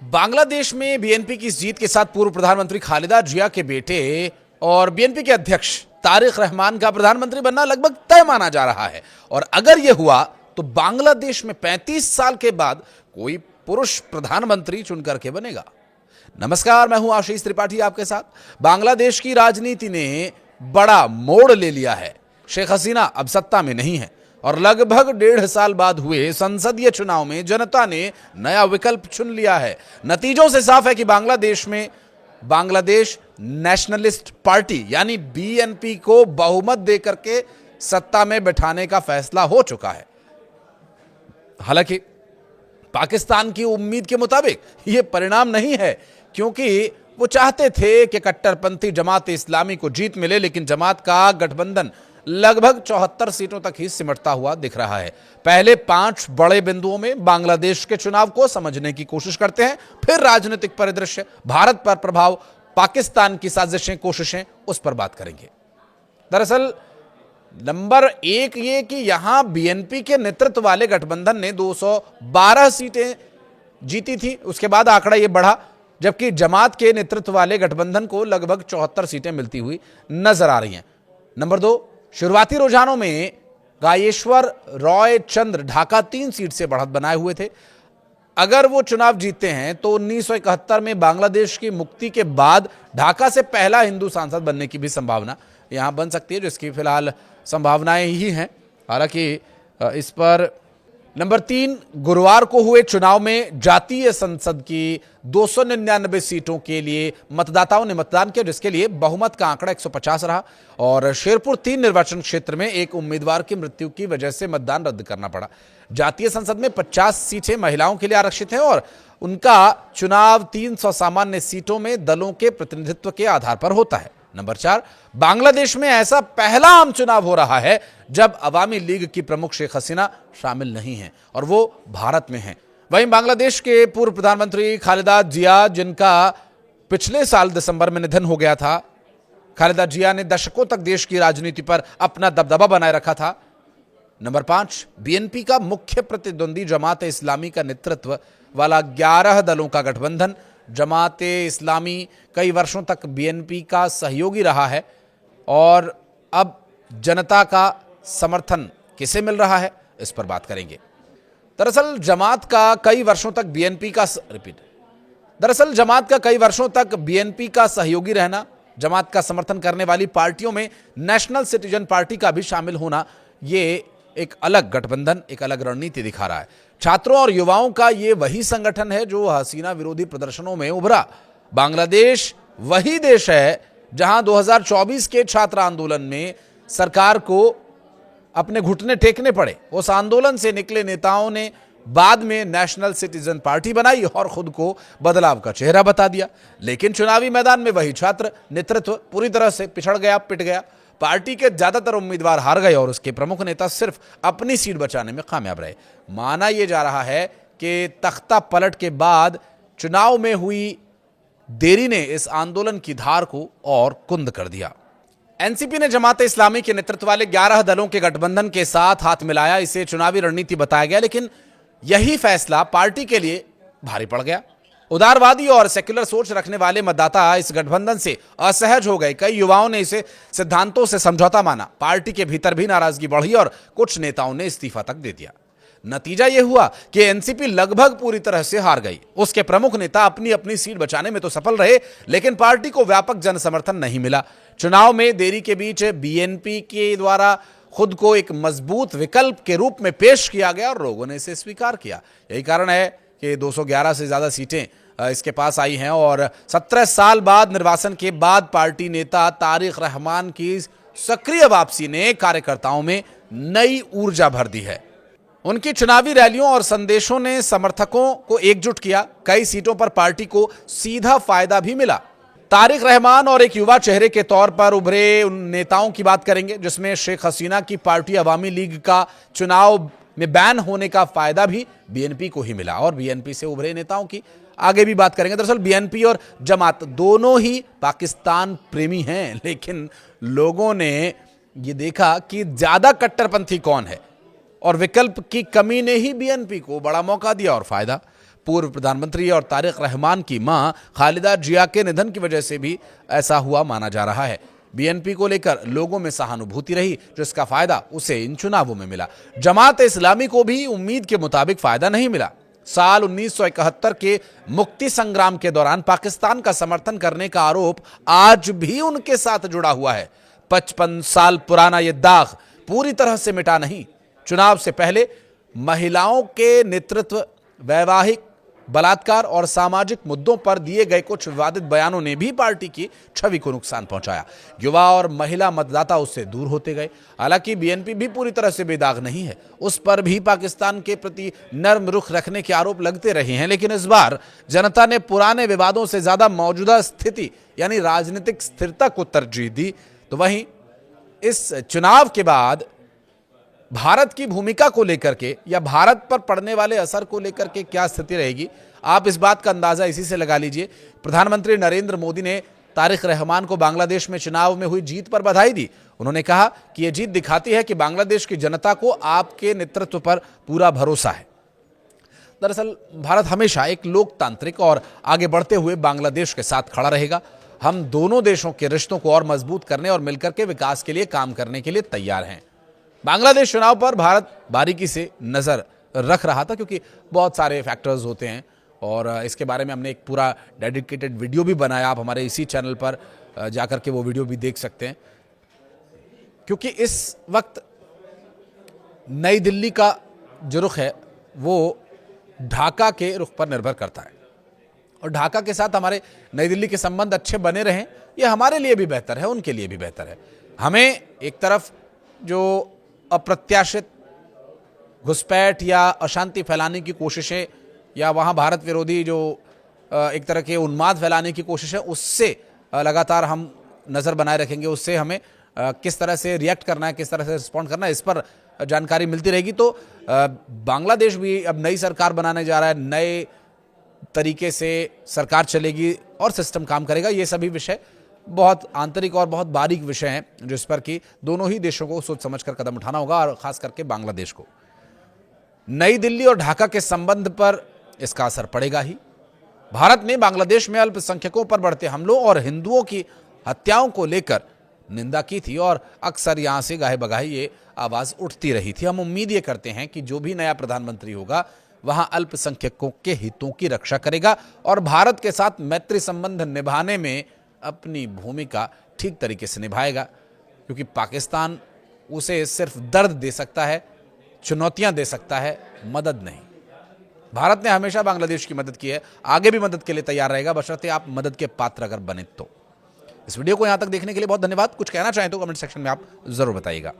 बांग्लादेश में बीएनपी की इस जीत के साथ पूर्व प्रधानमंत्री खालिदा जिया के बेटे और बीएनपी के अध्यक्ष तारिक रहमान का प्रधानमंत्री बनना लगभग तय माना जा रहा है। और अगर यह हुआ तो बांग्लादेश में 35 साल के बाद कोई पुरुष प्रधानमंत्री चुनकर के बनेगा। नमस्कार, मैं हूं आशीष त्रिपाठी आपके साथ। बांग्लादेश की राजनीति ने बड़ा मोड़ ले लिया है। शेख हसीना अब सत्ता में नहीं है और लगभग 1.5 साल बाद हुए संसदीय चुनाव में जनता ने नया विकल्प चुन लिया है। नतीजों से साफ है कि बांग्लादेश नेशनलिस्ट पार्टी यानी बीएनपी को बहुमत देकर के सत्ता में बिठाने का फैसला हो चुका है। हालांकि पाकिस्तान की उम्मीद के मुताबिक यह परिणाम नहीं है, क्योंकि वो चाहते थे कि कट्टरपंथी जमात इस्लामी को जीत मिले, लेकिन जमात का गठबंधन लगभग 74 सीटों तक ही सिमटता हुआ दिख रहा है। पहले 5 बड़े बिंदुओं में बांग्लादेश के चुनाव को समझने की कोशिश करते हैं, फिर राजनीतिक परिदृश्य, भारत पर प्रभाव, पाकिस्तान की साजिशें, कोशिशें, उस पर बात करेंगे। दरअसल नंबर 1 ये कि यहां बीएनपी के नेतृत्व वाले गठबंधन ने 212 सीटें जीती थी। उसके बाद आंकड़ा यह बढ़ा, जबकि जमात के नेतृत्व वाले गठबंधन को लगभग 74 सीटें मिलती हुई नजर आ रही हैं। नंबर 2, शुरुआती रुझानों में गायेश्वर रॉय चंद्र ढाका 3 सीट से बढ़त बनाए हुए थे। अगर वो चुनाव जीतते हैं तो 1971 में बांग्लादेश की मुक्ति के बाद ढाका से पहला हिंदू सांसद बनने की भी संभावना यहां बन सकती है, जिसकी फिलहाल संभावनाएं ही हैं। हालांकि इस पर नंबर 3, गुरुवार को हुए चुनाव में जातीय संसद की 299 सीटों के लिए मतदाताओं ने मतदान किया, जिसके लिए बहुमत का आंकड़ा 150 रहा। और शेरपुर 3 निर्वाचन क्षेत्र में एक उम्मीदवार की मृत्यु की वजह से मतदान रद्द करना पड़ा। जातीय संसद में 50 सीटें महिलाओं के लिए आरक्षित हैं और उनका चुनाव 300 सामान्य सीटों में दलों के प्रतिनिधित्व के आधार पर होता है। नंबर 4, बांग्लादेश में ऐसा पहला आम चुनाव हो रहा है जब अवामी लीग की प्रमुख शेख हसीना शामिल नहीं हैं और वो भारत में हैं। वहीं बांग्लादेश के पूर्व प्रधानमंत्री खालिदा जिया, जिनका पिछले साल दिसंबर में निधन हो गया था, खालिदा जिया ने दशकों तक देश की राजनीति पर अपना दबदबा बनाए रखा था। नंबर 5, बीएनपी का मुख्य प्रतिद्वंदी जमात इस्लामी का नेतृत्व वाला 11 दलों का गठबंधन। जमात इस्लामी कई वर्षों तक बीएनपी का सहयोगी रहा है और अब जनता का समर्थन किसे मिल रहा है, इस पर बात करेंगे। दरअसल जमात का कई वर्षों तक बीएनपी का सहयोगी रहना, जमात का समर्थन करने वाली पार्टियों में नेशनल सिटीजन पार्टी का भी शामिल होना, ये एक अलग गठबंधन, एक अलग रणनीति दिखा रहा है। छात्रों और युवाओं का ये वही संगठन है जो हसीना विरोधी प्रदर्शनों में उभरा। बांग्लादेश वही देश है जहां 2024 के छात्र आंदोलन में सरकार को अपने घुटने टेकने पड़े। उस आंदोलन से निकले नेताओं ने बाद में नेशनल सिटीजन पार्टी बनाई और खुद को बदलाव का चेहरा बता दिया। लेकिन चुनावी मैदान में वही छात्र नेतृत्व पूरी तरह से पिट गया। पार्टी के ज्यादातर उम्मीदवार हार गए और उसके प्रमुख नेता सिर्फ अपनी सीट बचाने में कामयाब रहे। माना यह जा रहा है कि तख्ता पलट के बाद चुनाव में हुई देरी ने इस आंदोलन की धार को और कुंद कर दिया। एनसीपी ने जमात इस्लामी के नेतृत्व वाले 11 दलों के गठबंधन के साथ हाथ मिलाया। इसे चुनावी रणनीति बताया गया, लेकिन यही फैसला पार्टी के लिए भारी पड़ गया। उदारवादी और सेक्युलर सोच रखने वाले मतदाता इस गठबंधन से असहज हो गए। कई युवाओं ने इसे सिद्धांतों से समझौता माना। पार्टी के भीतर भी नाराजगी बढ़ी और कुछ नेताओं ने इस्तीफा तक दे दिया। नतीजा यह हुआ कि एनसीपी लगभग पूरी तरह से हार गई। उसके प्रमुख नेता अपनी अपनी सीट बचाने में तो सफल रहे, लेकिन पार्टी को व्यापक जन समर्थन नहीं मिला। चुनाव में देरी के बीच बीएनपी के द्वारा खुद को एक मजबूत विकल्प के रूप में पेश किया गया और लोगों ने इसे स्वीकार किया। यही कारण है कि 211 से ज्यादा सीटें इसके पास आई हैं और 17 साल बाद निर्वाचन के बाद पार्टी नेता तारिक रहमान की सक्रिय वापसी ने कार्यकर्ताओं में नई ऊर्जा भर दी है। उनकी चुनावी रैलियों और संदेशों ने समर्थकों को एकजुट किया। कई सीटों पर पार्टी को सीधा फायदा भी मिला। तारिक रहमान और एक युवा चेहरे के तौर पर उभरे उन नेताओं की बात करेंगे जिसमें शेख हसीना की पार्टी अवामी लीग का चुनाव में बैन होने का फायदा भी बीएनपी को ही मिला और बीएनपी से उभरे नेताओं की आगे भी बात करेंगे। दरअसल बीएनपी और जमात दोनों ही पाकिस्तान प्रेमी हैं, लेकिन लोगों ने ये देखा कि ज्यादा कट्टरपंथी कौन है और विकल्प की कमी ने ही बीएनपी को बड़ा मौका दिया और फायदा। पूर्व प्रधानमंत्री और तारिक रहमान की मां खालिदा जिया के निधन की वजह से भी ऐसा हुआ माना जा रहा है। बीएनपी को लेकर लोगों में सहानुभूति रही, जिसका फायदा उसे इन चुनावों में मिला। जमात इस्लामी को भी उम्मीद के मुताबिक फायदा नहीं मिला। साल 1971 के मुक्ति संग्राम के दौरान पाकिस्तान का समर्थन करने का आरोप आज भी उनके साथ जुड़ा हुआ है। 55 साल पुराना यह दाग पूरी तरह से मिटा नहीं। चुनाव से पहले महिलाओं के नेतृत्व, वैवाहिक बलात्कार और सामाजिक मुद्दों पर दिए गए कुछ विवादित बयानों ने भी पार्टी की छवि को नुकसान पहुंचाया। युवा और महिला मतदाता उससे दूर होते गए। हालांकि बीएनपी भी पूरी तरह से बेदाग नहीं है, उस पर भी पाकिस्तान के प्रति नर्म रुख रखने के आरोप लगते रहे हैं। लेकिन इस बार जनता ने पुराने विवादों से ज्यादा मौजूदा स्थिति यानी राजनीतिक स्थिरता को तरजीह दी। तो वहीं इस चुनाव के बाद भारत की भूमिका को लेकर के या भारत पर पड़ने वाले असर को लेकर के क्या स्थिति रहेगी, आप इस बात का अंदाजा इसी से लगा लीजिए। प्रधानमंत्री नरेंद्र मोदी ने तारिक रहमान को बांग्लादेश में चुनाव में हुई जीत पर बधाई दी। उन्होंने कहा कि यह जीत दिखाती है कि बांग्लादेश की जनता को आपके नेतृत्व पर पूरा भरोसा है। दरअसल भारत हमेशा एक लोकतांत्रिक और आगे बढ़ते हुए बांग्लादेश के साथ खड़ा रहेगा। हम दोनों देशों के रिश्तों को और मजबूत करने और मिलकर के विकास के लिए काम करने के लिए तैयार हैं। बांग्लादेश चुनाव पर भारत बारीकी से नजर रख रहा था, क्योंकि बहुत सारे फैक्टर्स होते हैं और इसके बारे में हमने एक पूरा डेडिकेटेड वीडियो भी बनाया। आप हमारे इसी चैनल पर जाकर के वो वीडियो भी देख सकते हैं। क्योंकि इस वक्त नई दिल्ली का जो रुख है वो ढाका के रुख पर निर्भर करता है, और ढाका के साथ हमारे नई दिल्ली के संबंध अच्छे बने रहें, ये हमारे लिए भी बेहतर है, उनके लिए भी बेहतर है। हमें एक तरफ जो अप्रत्याशित घुसपैठ या अशांति फैलाने की कोशिशें या वहाँ भारत विरोधी जो एक तरह के उन्माद फैलाने की कोशिश है, उससे लगातार हम नज़र बनाए रखेंगे। उससे हमें किस तरह से रिएक्ट करना है, किस तरह से रिस्पॉन्ड करना है, इस पर जानकारी मिलती रहेगी। तो बांग्लादेश भी अब नई सरकार बनाने जा रहा है, नए तरीके से सरकार चलेगी और सिस्टम काम करेगा। ये सभी विषय बहुत आंतरिक और बहुत बारीक विषय हैं, जिस पर कि दोनों ही देशों को सोच समझकर कदम उठाना होगा, और खास करके बांग्लादेश को। नई दिल्ली और ढाका के संबंध पर इसका असर पड़ेगा ही। भारत ने बांग्लादेश में अल्पसंख्यकों पर बढ़ते हमलों और हिंदुओं की हत्याओं को लेकर निंदा की थी, और अक्सर यहां से गाहे बगाहे ये आवाज उठती रही थी। हम उम्मीद ये करते हैं कि जो भी नया प्रधानमंत्री होगा वहां अल्पसंख्यकों के हितों की रक्षा करेगा और भारत के साथ मैत्री संबंध निभाने में अपनी भूमिका ठीक तरीके से निभाएगा, क्योंकि पाकिस्तान उसे सिर्फ दर्द दे सकता है, चुनौतियां दे सकता है, मदद नहीं। भारत ने हमेशा बांग्लादेश की मदद की है, आगे भी मदद के लिए तैयार रहेगा, बशर्ते आप मदद के पात्र अगर बने तो। इस वीडियो को यहां तक देखने के लिए बहुत धन्यवाद। कुछ कहना चाहें तो कमेंट सेक्शन में आप जरूर बताइएगा।